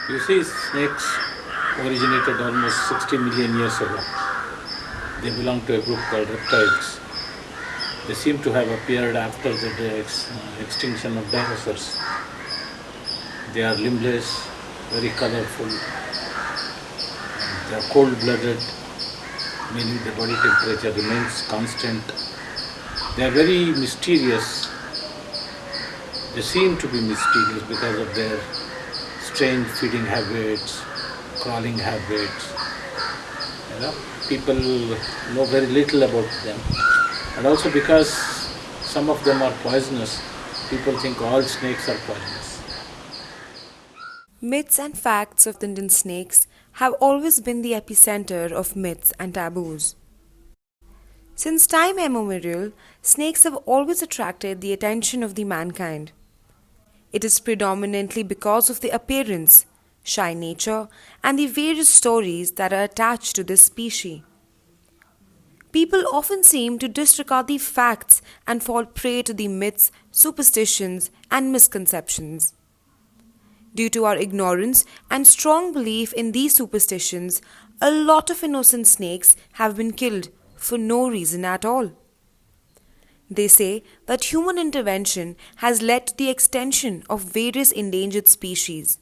You see, snakes originated almost 60 million years ago. They belong to a group called reptiles. They seem to have appeared after the extinction of dinosaurs. They are limbless, very colorful, they are cold-blooded, meaning the body temperature remains constant. They are very mysterious. They seem to be mysterious because of their strange feeding habits, crawling habits. You know, people know very little about them, and also because some of them are poisonous. People think all snakes are poisonous. Myths and facts of the Indian snakes have always been the epicenter of myths and taboos. Since time immemorial, snakes have always attracted the attention of the mankind. It is predominantly because of the appearance, shy nature, and the various stories that are attached to this species. People often seem to disregard the facts and fall prey to the myths, superstitions, and misconceptions. Due to our ignorance and strong belief in these superstitions, a lot of innocent snakes have been killed for no reason at all. They say that human intervention has led to the extinction of various endangered species.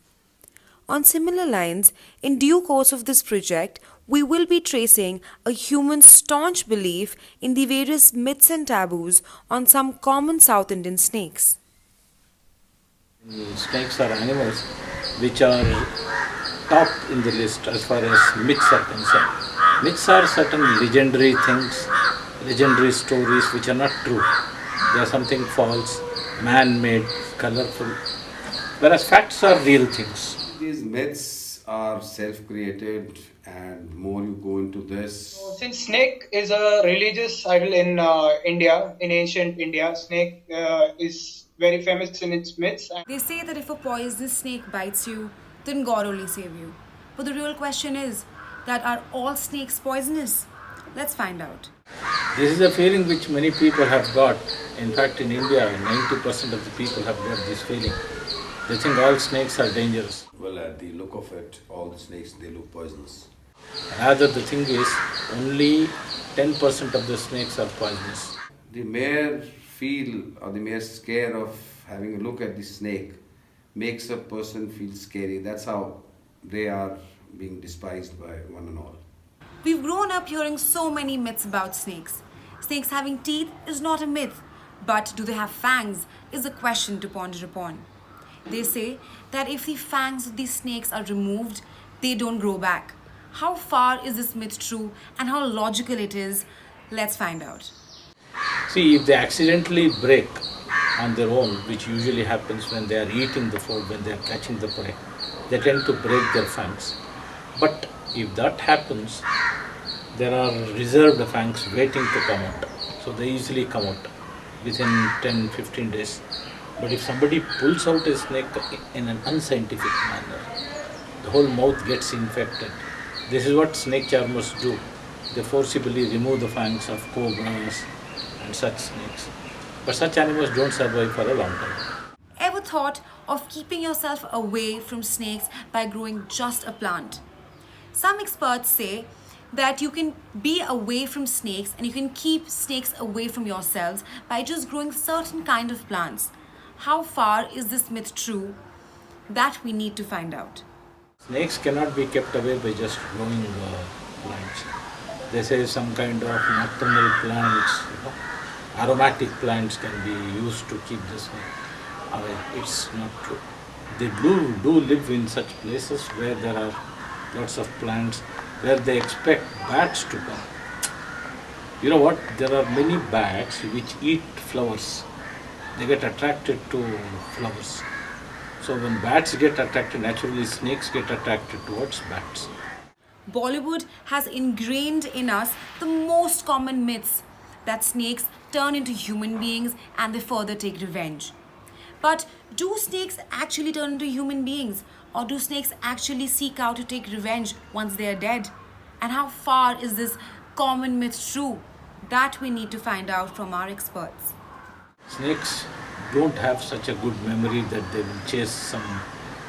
On similar lines, in due course of this project, we will be tracing a human's staunch belief in the various myths and taboos on some common South Indian snakes. Snakes are animals which are top in the list as far as myths are concerned. Myths are certain legendary things, legendary stories which are not true. They are something false, man made, colorful, whereas facts are real things. These myths are self-created, and more you go into this. Since snake is a religious idol in India, in ancient India, snake is very famous in its myths. They say that if a poisonous snake bites you, then God only save you. But the real question is that are all snakes poisonous? Let's find out. This is a feeling which many people have got. In fact, in India, 90% of the people have got this feeling. They think all snakes are dangerous. Well, at the look of it, all the snakes, they look poisonous. Rather, the thing is, only 10% of the snakes are poisonous. The mere feel or the mere scare of having a look at the snake makes a person feel scary. That's how they are being despised by one and all. We've grown up hearing so many myths about snakes. Snakes having teeth is not a myth, but do they have fangs is a question to ponder upon. They say that if the fangs of these snakes are removed, they don't grow back. How far is this myth true and how logical it is? Let's find out. See, if they accidentally break on their own, which usually happens when they are eating the food, when they are catching the prey, they tend to break their fangs. But if that happens, there are reserved fangs waiting to come out. So they easily come out within 10-15 days. But if somebody pulls out a snake in an unscientific manner, the whole mouth gets infected. This is what snake charmers do. They forcibly remove the fangs of cobras and such snakes. But such animals don't survive for a long time. Ever thought of keeping yourself away from snakes by growing just a plant? Some experts say that you can be away from snakes and you can keep snakes away from yourselves by just growing certain kind of plants. How far is this myth true? That we need to find out. Snakes cannot be kept away by just growing plants. They say some kind of nocturnal plants, aromatic plants can be used to keep the snake away. It's not true. They do live in such places where there are lots of plants, where they expect bats to come. You know what? There are many bats which eat flowers. They get attracted to flowers. So when bats get attracted, naturally snakes get attracted towards bats. Bollywood has ingrained in us the most common myths that snakes turn into human beings and they further take revenge. But do snakes actually turn into human beings, or do snakes actually seek out to take revenge once they are dead? And how far is this common myth true? That we need to find out from our experts. Snakes don't have such a good memory that they will chase some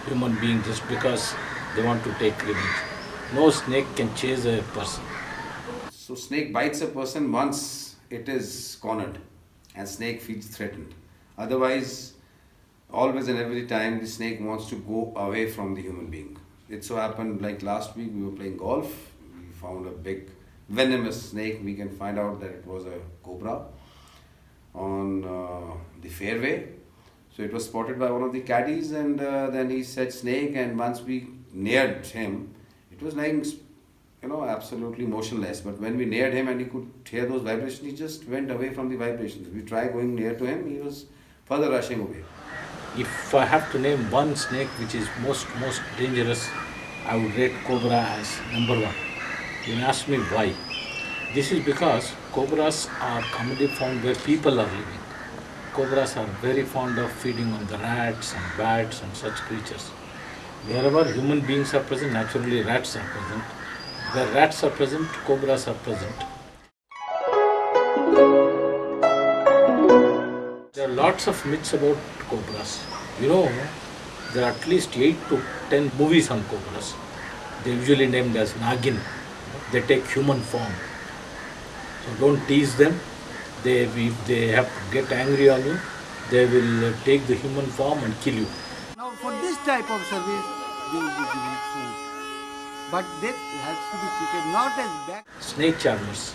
human being just because they want to take revenge. No snake can chase a person. So snake bites a person once it is cornered and snake feels threatened. Otherwise, always and every time the snake wants to go away from the human being. It so happened like last week we were playing golf. We found a big venomous snake. We can find out that it was a cobra on the fairway. So it was spotted by one of the caddies, and then he said snake. And once we neared him, it was lying, absolutely motionless. But when we neared him and he could hear those vibrations, he just went away from the vibrations. We tried going near to him, he was further rushing away. If I have to name one snake which is most dangerous, I would rate cobra as number one. You may ask me why. This is because cobras are commonly found where people are living. Cobras are very fond of feeding on the rats and bats and such creatures. Wherever human beings are present, naturally rats are present. Where rats are present, cobras are present. There are lots of myths about cobras. There are at least 8 to 10 movies on cobras. They're usually named as Nagin. They take human form. So don't tease them. If they have to get angry on you, they will take the human form and kill you. Now, for this type of service, they will be given food. But this has to be treated not as back. Snake charmers.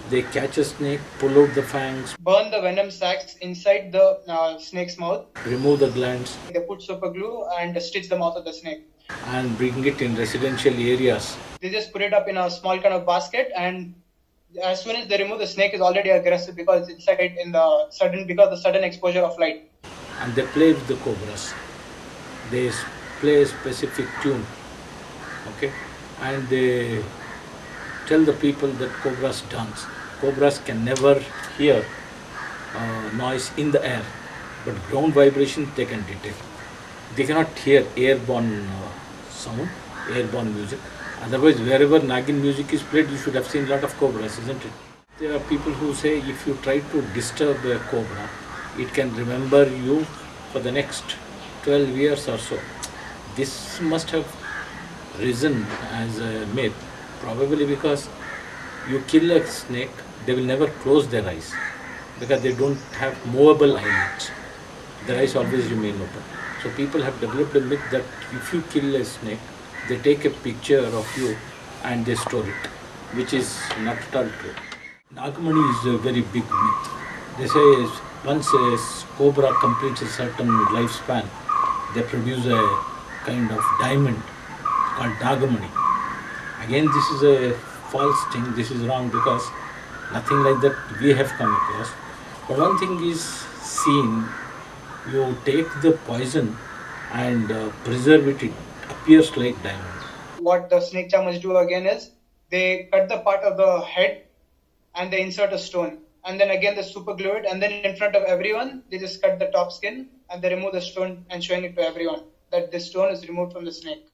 They catch a snake, pull out the fangs, Burn the venom sacs inside the snake's mouth. remove the glands, They put super glue and stitch the mouth of the snake. and bring it in residential areas. They just put it up in a small kind of basket, and as soon as they remove, the snake is already aggressive because it's inside because the sudden exposure of light. And they play with the cobras. They play a specific tune, okay, and they tell the people that cobras dance. Cobras can never hear noise in the air, but ground vibration they can detect. They cannot hear airborne sound, airborne music. Otherwise, wherever Nagin music is played, you should have seen a lot of cobras, isn't it? There are people who say if you try to disturb a cobra, it can remember you for the next 12 years or so. This must have risen as a myth, probably because you kill a snake, they will never close their eyes because they don't have movable eyelids. Their eyes always remain open. So people have developed a myth that if you kill a snake, they take a picture of you and they store it, which is not at all true. Nagamani is a very big myth. They say once a cobra completes a certain lifespan, they produce a kind of diamond called Nagamani. Again, this is a false thing, this is wrong because nothing like that we have come across. But one thing is seen, you take the poison and preserve it, it appears like diamond. What the snake charmers do again is they cut the part of the head and they insert a stone. And then again they super glue it, and then in front of everyone they just cut the top skin and they remove the stone and showing it to everyone that this stone is removed from the snake.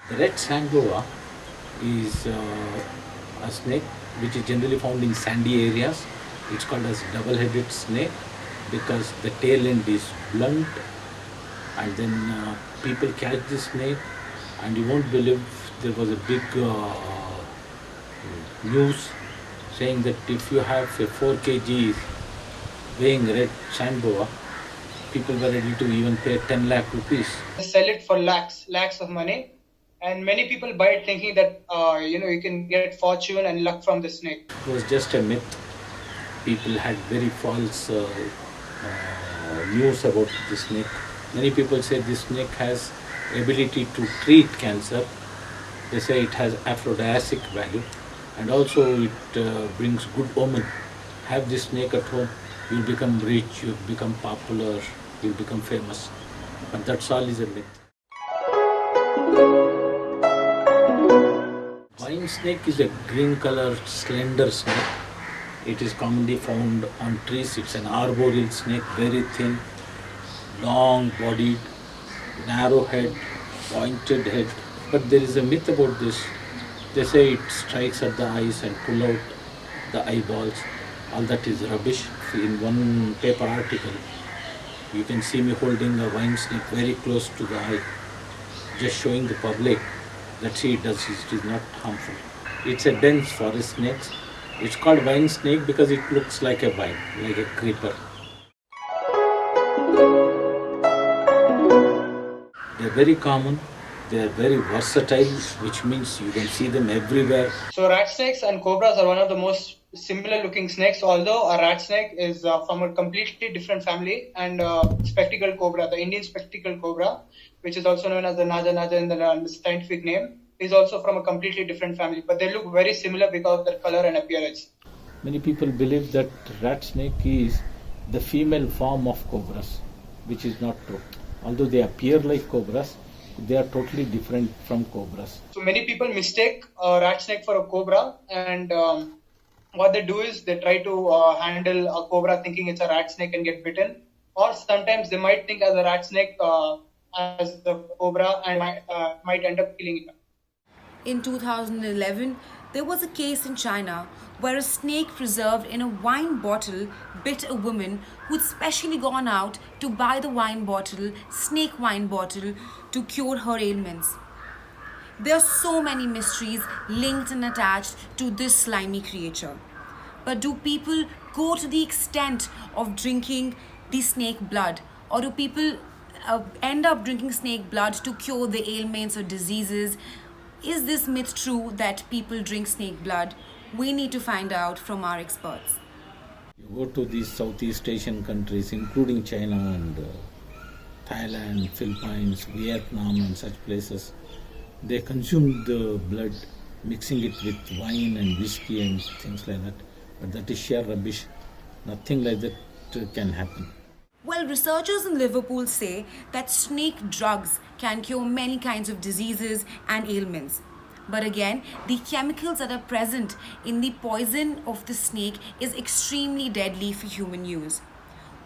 The red sand boa is a snake which is generally found in sandy areas. It's called as double-headed snake because the tail end is blunt, and then people catch this snake, and you won't believe there was a big news saying that if you have a 4 kg weighing red sand boa, people were ready to even pay 10 lakh rupees. They sell it for lakhs of money, and many people buy it thinking that you can get fortune and luck from the snake. It was just a myth. People had very false news about the snake. Many people say this snake has ability to treat cancer. They say it has aphrodisiac value, and also it brings good omen. Have this snake at home, you'll become rich, you'll become popular, you'll become famous. But that's all is a myth. Vine snake is a green colored slender snake. It is commonly found on trees. It's an arboreal snake, very thin, long bodied, narrow head, pointed head. But there is a myth about this. They say it strikes at the eyes and pull out the eyeballs. All that is rubbish. In one paper article, You can see me holding a wine snake very close to the eye, just showing the public that see it is not harmful. It's a dense forest snake. It's called vine snake because it looks like a vine, like a creeper. They're very common. They are very versatile, which means you can see them everywhere. So rat snakes and cobras are one of the most similar looking snakes, although a rat snake is from a completely different family, and spectacled cobra, the Indian spectacled cobra, which is also known as the Naja Naja in the scientific name, is also from a completely different family, but they look very similar because of their color and appearance. Many people believe that rat snake is the female form of cobras, which is not true. Although they appear like cobras, they are totally different from cobras. So many people mistake a rat snake for a cobra, and what they do is they try to handle a cobra thinking it's a rat snake and get bitten, or sometimes they might think as a rat snake as the cobra and might end up killing it. In 2011, there was a case in China where a snake preserved in a wine bottle bit a woman who'd specially gone out to buy the wine bottle, snake wine bottle, to cure her ailments. There are so many mysteries linked and attached to this slimy creature. But do people go to the extent of drinking the snake blood? Or do people end up drinking snake blood to cure the ailments or diseases? Is this myth true that people drink snake blood? We need to find out from our experts. You go to these Southeast Asian countries, including China and Thailand, Philippines, Vietnam and such places, they consume the blood, mixing it with wine and whiskey and things like that. But that is sheer rubbish. Nothing like that can happen. Well, researchers in Liverpool say that snake drugs can cure many kinds of diseases and ailments. But again, the chemicals that are present in the poison of the snake is extremely deadly for human use.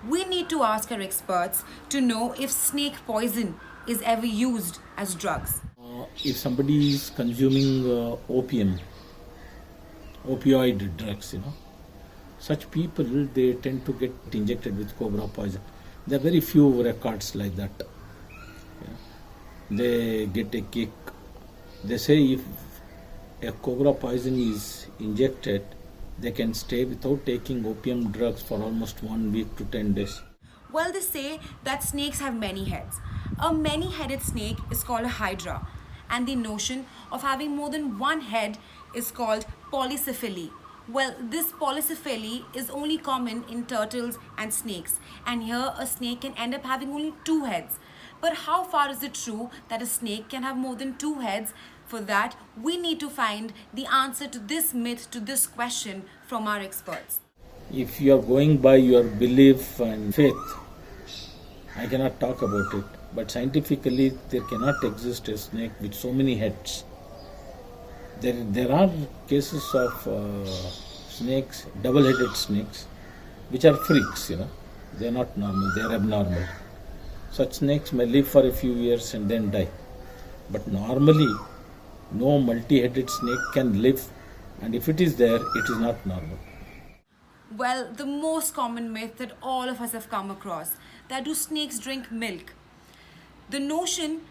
We need to ask our experts to know if snake poison is ever used as drugs. If somebody is consuming opioid drugs, such people, they tend to get injected with cobra poison. There are very few records like that. They get a kick. They say if a cobra poison is injected, they can stay without taking opium drugs for almost 1 week to 10 days. Well, they say that snakes have many heads. A many-headed snake is called a hydra, and the notion of having more than one head is called polycephaly. Well, this polycephaly is only common in turtles and snakes, and here a snake can end up having only 2 heads. But how far is it true that a snake can have more than 2 heads? For that, we need to find the answer to this myth, to this question from our experts. If you are going by your belief and faith, I cannot talk about it, but scientifically there cannot exist a snake with so many heads. There are cases of snakes, double-headed snakes, which are freaks, They are not normal, they are abnormal. Such snakes may live for a few years and then die. But normally, no multi-headed snake can live, and if it is there, it is not normal. Well, the most common myth that all of us have come across, that do snakes drink milk? The notion,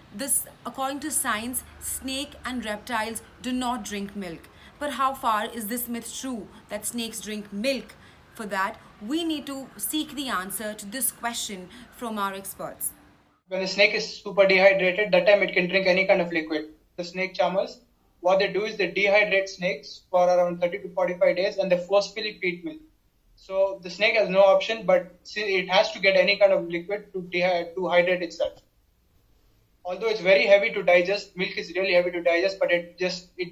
according to science, snake and reptiles do not drink milk. But how far is this myth true that snakes drink milk? For that, we need to seek the answer to this question from our experts. When a snake is super dehydrated, that time it can drink any kind of liquid. The snake charmers, what they do is they dehydrate snakes for around 30 to 45 days and they forcefully feed milk. So the snake has no option, but it has to get any kind of liquid to hydrate itself. Although it's very heavy to digest, milk is really heavy to digest, but it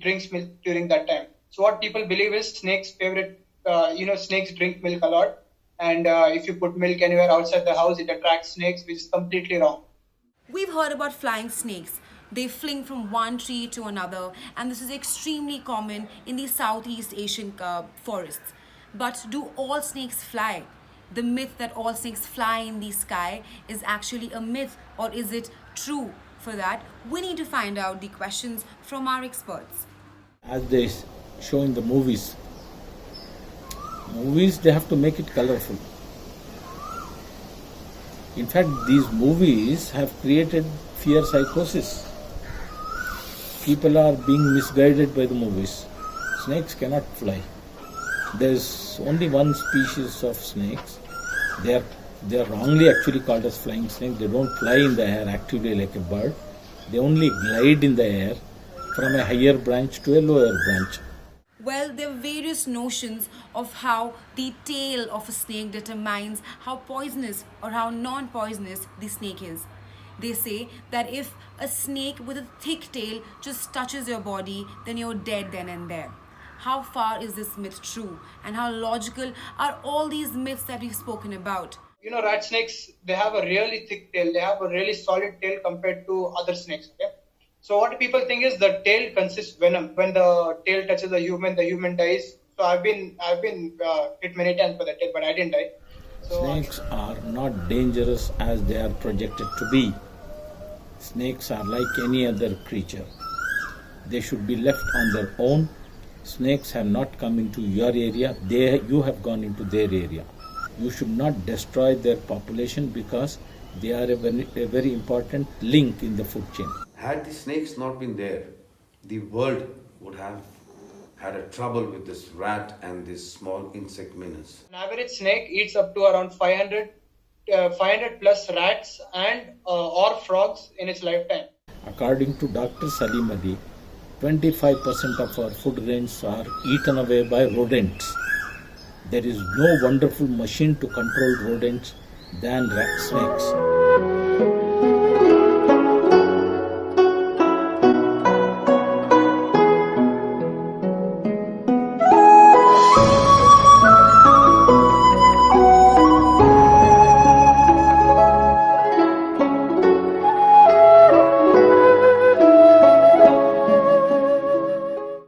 drinks milk during that time. So what people believe is snakes drink milk a lot. And if you put milk anywhere outside the house, it attracts snakes, which is completely wrong. We've heard about flying snakes. They fling from one tree to another, and this is extremely common in the Southeast Asian forests. But do all snakes fly? The myth that all snakes fly in the sky is actually a myth, or is it true? For that, we need to find out the questions from our experts. As they show in the movies, they have to make it colorful. In fact, these movies have created fear psychosis. People are being misguided by the movies. Snakes cannot fly. There's only one species of snakes. They are wrongly actually called as flying snake. They don't fly in the air actively like a bird. They only glide in the air from a higher branch to a lower branch. Well, there are various notions of how the tail of a snake determines how poisonous or how non-poisonous the snake is. They say that if a snake with a thick tail just touches your body, then you're dead then and there. How far is this myth true? And how logical are all these myths that we've spoken about? You know, rat snakes, they have a really thick tail. They have a really solid tail compared to other snakes. Okay. So what people think is the tail consists venom. When the tail touches the human dies. So I've been hit many times by the tail, but I didn't die. So Snakes are not dangerous as they are projected to be. Snakes are like any other creature. They should be left on their own. Snakes have not come into your area. You have gone into their area. You should not destroy their population because they are a very important link in the food chain. Had the snakes not been there, the world would have had a trouble with this rat and this small insect menace. an average snake eats up to around 500 plus rats and or frogs in its lifetime. According to Dr. Salim Ali, 25% of our food grains are eaten away by rodents. There is no wonderful machine to control rodents than rat snakes.